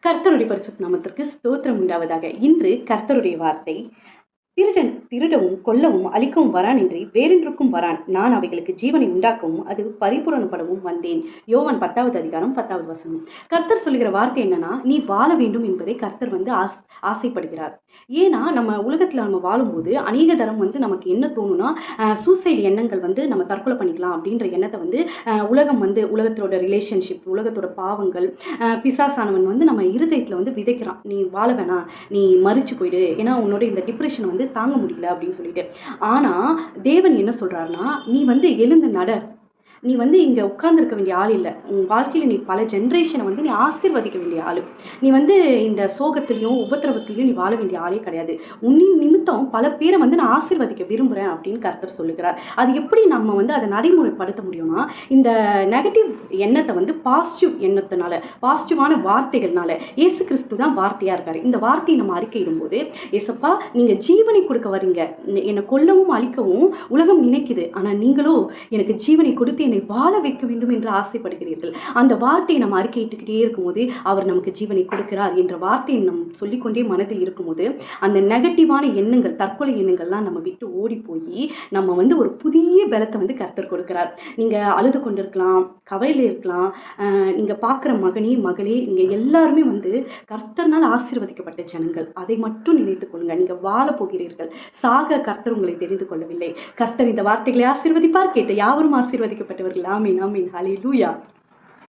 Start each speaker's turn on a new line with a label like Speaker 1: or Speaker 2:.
Speaker 1: கர்த்தருடைய பரிசுத்த நாமத்திற்கு ஸ்தோத்திரம் உண்டாவதாக. இன்று கர்த்தருடைய வார்த்தை, திருடன் திருடவும் கொல்லவும் அழிக்கவும் வரான் என்று வேறென்றுக்கும் வரான். நான் அவைகளுக்கு ஜீவனை உண்டாக்கவும் அது பரிபூரணப்படவும் வந்தேன். யோவான் 10வது அதிகாரம் 10வது வசனம். கர்த்தர் சொல்லுகிற வார்த்தை என்னன்னா, நீ வாழ வேண்டும் என்பதை கர்த்தர் ஆசைப்படுகிறார். ஏன்னா நம்ம உலகத்துல நம்ம வாழும்போது அநேக தரம் நமக்கு என்ன தோணும்னா, சூசைட் எண்ணங்கள் நம்ம தற்கொலை பண்ணிக்கலாம் அப்படின்ற எண்ணத்தை உலகம் உலகத்தோட ரிலேஷன்ஷிப், உலகத்தோட பாவங்கள், பிசாசானவன் நம்ம இருதயத்துல விதைக்கிறான். நீ வாழ வேணாம், நீ மறிச்சு போயிடு, ஏன்னா உன்னோட இந்த டிப்ரெஷனை தாங்க முடியல அப்படின்னு சொல்லிட்டு. ஆனா தேவன் என்ன சொல்றாருன்னா, நீ எழுந்து நட, நீ இங்க உட்கார்ந்து இருக்க வேண்டிய ஆள் இல்லை. உன் வாழ்க்கையில நீ பல ஜென்ரேஷனை நீ ஆசீர்வதிக்க வேண்டிய ஆளு. நீ இந்த சோகத்திலையும் உபத்திரவத்திலையும் நீ வாழ வேண்டிய ஆளே கிடையாது. உன்னின் நிமித்தம் பல பேரை நான் ஆசீர்வதிக்க விரும்புறேன் அப்படின்னு கர்த்தர் சொல்லுகிறார். அது எப்படி நம்ம அதை நடைமுறைப்படுத்த முடியும்னா, இந்த நெகட்டிவ் எண்ணத்தை பாசிட்டிவ் எண்ணத்தினால, பாசிட்டிவான வார்த்தைகள்னால. இயேசு கிறிஸ்து தான் வார்த்தையா இருக்காரு. இந்த வார்த்தையை நம்ம அறிக்கையிடும் போது, ஏசப்பா நீங்க ஜீவனை கொடுக்க வரீங்க, என்னை கொல்லவும் அழிக்கவும் உலகம் நினைக்குது, ஆனா நீங்களோ எனக்கு ஜீவனை கொடுத்து என்னை வாழ வைக்க வேண்டும் என்று ஆசைப்படுகிறீர்கள். அந்த வார்த்தையை நம்ம அறிக்கையிட்டுக்கிட்டே இருக்கும்போது அவர் நமக்கு ஜீவனை கொடுக்கிறார் என்ற வார்த்தையை நம்ம சொல்லிக்கொண்டே மனதில் இருக்கும்போது, அந்த நெகட்டிவான எண்ணங்கள், தற்கொலை எண்ணங்கள்லாம் நம்ம விட்டு ஓடி போய் நம்ம ஒரு புதிய பலத்தை கர்த்தர் கொடுக்கிறார். நீங்க அழுது கொண்டிருக்கலாம், கவலையில இருக்கலாம், நீங்க பார்க்குற மகனே மகளே, நீங்க எல்லாருமே கர்த்தர்னால் ஆசீர்வதிக்கப்பட்ட ஜனங்கள். அதை மட்டும் நினைத்துக் கொள்ளுங்க. நீங்க வாழ போகிறீர்கள். சாக கர்த்தர் உங்களை தெரிந்து கொள்ளவில்லை. கர்த்தர் இந்த வார்த்தைகளை ஆசீர்வதிப்பார். கேட்ட யாவரும் ஆசீர்வதிக்கப்பட்டவர்கள். ஆமீன், ஆமீன், ஹல்லேலூயா.